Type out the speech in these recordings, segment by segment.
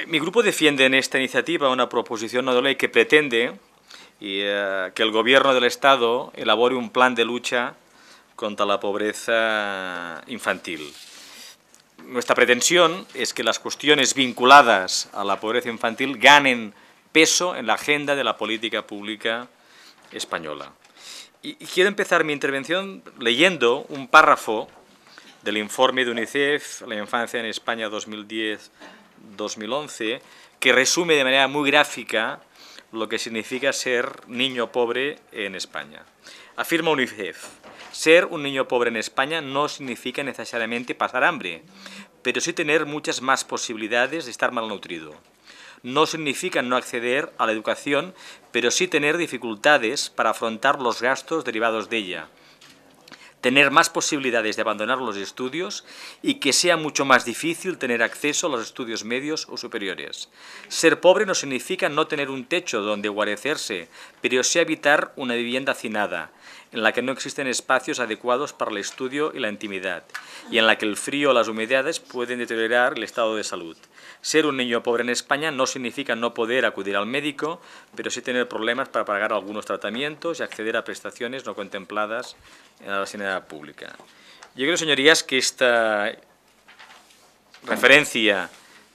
Mi grupo defiende en esta iniciativa una proposición no de ley que pretende que el Gobierno del Estado elabore un plan de lucha contra la pobreza infantil. Nuestra pretensión es que las cuestiones vinculadas a la pobreza infantil ganen peso en la agenda de la política pública española. Y quiero empezar mi intervención leyendo un párrafo del informe de UNICEF, La infancia en España 2010-2011, que resume de manera muy gráfica lo que significa ser niño pobre en España. Afirma UNICEF: ser un niño pobre en España no significa necesariamente pasar hambre, pero sí tener muchas más posibilidades de estar malnutrido. No significa no acceder a la educación, pero sí tener dificultades para afrontar los gastos derivados de ella, tener más posibilidades de abandonar los estudios y que sea mucho más difícil tener acceso a los estudios medios o superiores. Ser pobre no significa no tener un techo donde guarecerse, pero sí habitar una vivienda hacinada, en la que no existen espacios adecuados para el estudio y la intimidad, y en la que el frío o las humedades pueden deteriorar el estado de salud. Ser un niño pobre en España no significa no poder acudir al médico, pero sí tener problemas para pagar algunos tratamientos y acceder a prestaciones no contempladas en la sanidad pública. Yo creo, señorías, que esta referencia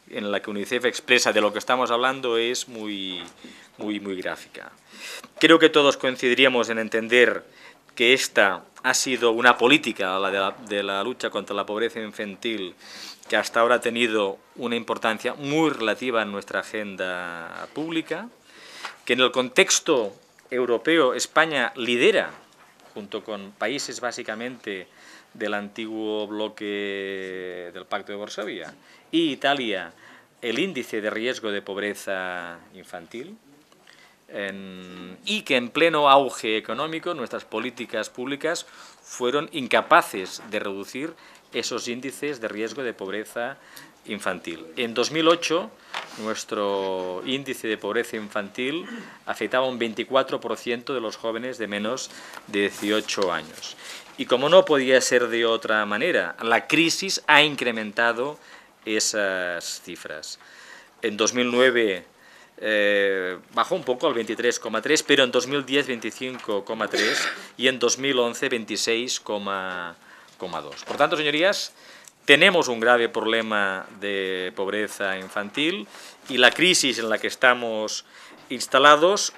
en la que UNICEF expresa de lo que estamos hablando es muy gráfica. Creo que todos coincidiríamos en entender que esta ha sido una política, la de la lucha contra la pobreza infantil, que hasta ahora ha tenido una importancia muy relativa en nuestra agenda pública, que en el contexto europeo España lidera, junto con países básicamente del antiguo bloque del Pacto de Varsovia, y Italia, el índice de riesgo de pobreza infantil, y que en pleno auge económico nuestras políticas públicas fueron incapaces de reducir esos índices de riesgo de pobreza infantil. En 2008, nuestro índice de pobreza infantil afectaba a un 24% de los jóvenes de menos de 18 años. Y como no podía ser de otra manera, la crisis ha incrementado esas cifras. En 2009 bajó un poco al 23,3, pero en 2010 25,3 y en 2011 26,2. Por tanto, señorías, tenemos un grave problema de pobreza infantil y la crisis en la que estamos instalados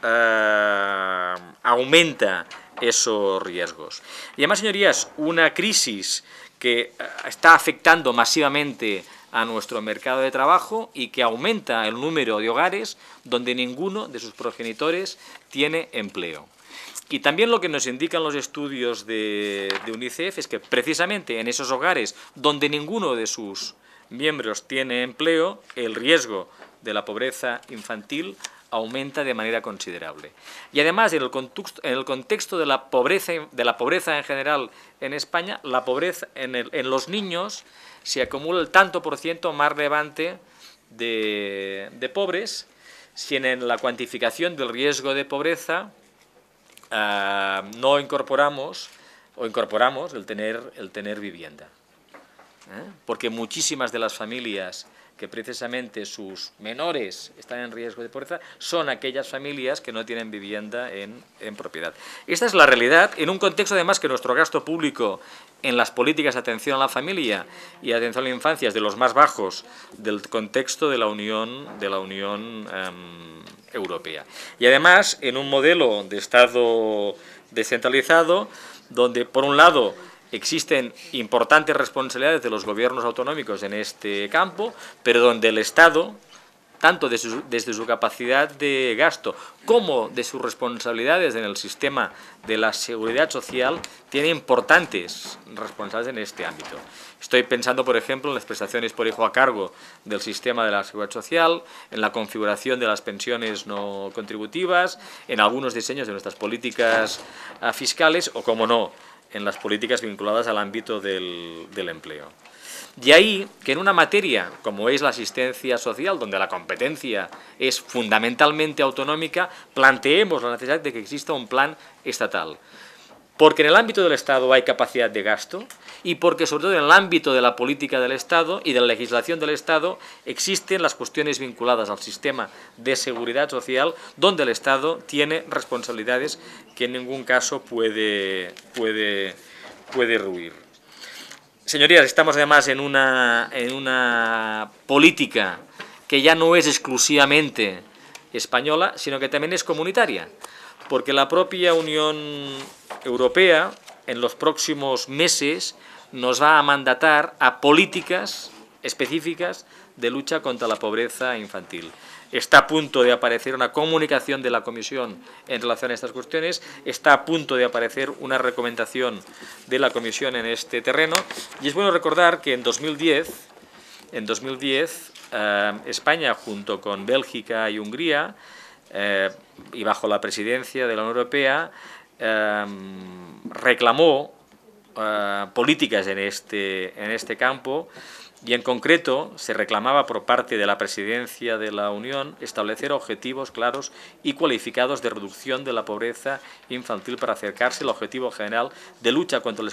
aumenta esos riesgos. Y además, señorías, una crisis que está afectando masivamente a nuestro mercado de trabajo y que aumenta el número de hogares donde ninguno de sus progenitores tiene empleo. Y también lo que nos indican los estudios de UNICEF es que precisamente en esos hogares donde ninguno de sus miembros tiene empleo, el riesgo de la pobreza infantil aumenta de manera considerable. Y además, en el contexto de la pobreza en general en España, la pobreza en los niños se acumula el tanto por ciento más relevante de pobres, si en la cuantificación del riesgo de pobreza no incorporamos el tener vivienda. Porque muchísimas de las familias que precisamente sus menores están en riesgo de pobreza son aquellas familias que no tienen vivienda en propiedad. Esta es la realidad en un contexto además que nuestro gasto público en las políticas de atención a la familia y atención a la infancia es de los más bajos del contexto de la Unión Europea. Y además en un modelo de Estado descentralizado donde por un lado existen importantes responsabilidades de los gobiernos autonómicos en este campo, pero donde el Estado, tanto desde su capacidad de gasto como de sus responsabilidades en el sistema de la seguridad social, tiene importantes responsabilidades en este ámbito. Estoy pensando, por ejemplo, en las prestaciones por hijo a cargo del sistema de la seguridad social, en la configuración de las pensiones no contributivas, en algunos diseños de nuestras políticas fiscales o, como no, en las políticas vinculadas al ámbito del empleo. De ahí que en una materia como es la asistencia social, donde la competencia es fundamentalmente autonómica, planteemos la necesidad de que exista un plan estatal. porque en el ámbito del Estado hay capacidad de gasto y porque sobre todo en el ámbito de la política del Estado y de la legislación del Estado existen las cuestiones vinculadas al sistema de seguridad social donde el Estado tiene responsabilidades que en ningún caso puede rehuir. Señorías, estamos además en una política que ya no es exclusivamente española, sino que también es comunitaria, porque la propia Unión Europea en los próximos meses nos va a mandatar a políticas específicas de lucha contra la pobreza infantil. Está a punto de aparecer una comunicación de la Comisión en relación a estas cuestiones, está a punto de aparecer una recomendación de la Comisión en este terreno, y es bueno recordar que en 2010 España, junto con Bélgica y Hungría, y bajo la presidencia de la Unión Europea, reclamó políticas en este campo, y en concreto se reclamaba por parte de la presidencia de la Unión establecer objetivos claros y cualificados de reducción de la pobreza infantil para acercarse al objetivo general de lucha contra la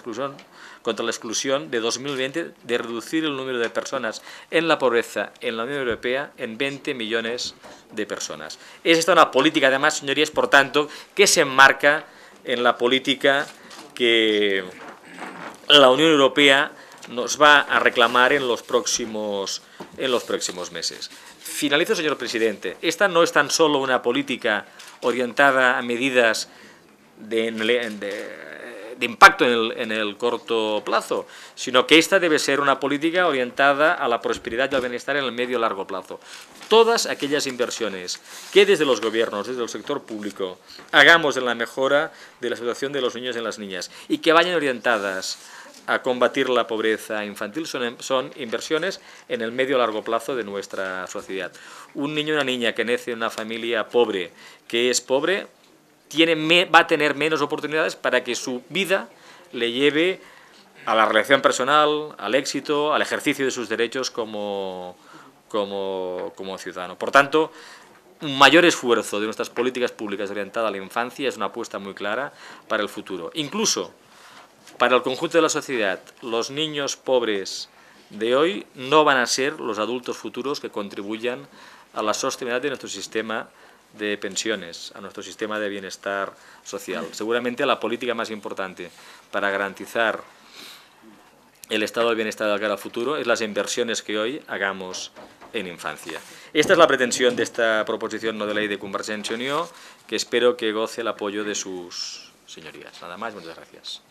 exclusión de 2020, de reducir el número de personas en la pobreza en la Unión Europea en 20 millones de personas. Es esta una política, además, señorías, por tanto, que se enmarca en la política que la Unión Europea nos va a reclamar en los próximos meses. Finalizo, señor presidente. Esta no es tan solo una política orientada a medidas de impacto en el corto plazo, sino que esta debe ser una política orientada a la prosperidad y al bienestar en el medio y largo plazo. Todas aquellas inversiones que desde los gobiernos, desde el sector público, hagamos en la mejora de la situación de los niños y las niñas y que vayan orientadas a combatir la pobreza infantil son inversiones en el medio y largo plazo de nuestra sociedad. Un niño o una niña que nace en una familia pobre, que es pobre, va a tener menos oportunidades para que su vida le lleve a la realización personal, al éxito, al ejercicio de sus derechos como ciudadano. Por tanto, un mayor esfuerzo de nuestras políticas públicas orientadas a la infancia es una apuesta muy clara para el futuro. Incluso para el conjunto de la sociedad, los niños pobres de hoy no van a ser los adultos futuros que contribuyan a la sostenibilidad de nuestro sistema de pensiones, a nuestro sistema de bienestar social. Seguramente la política más importante para garantizar el estado del bienestar de cara al futuro es las inversiones que hoy hagamos en infancia. Esta es la pretensión de esta proposición no de ley de Convergència i Unió, que espero que goce el apoyo de sus señorías. Nada más, muchas gracias.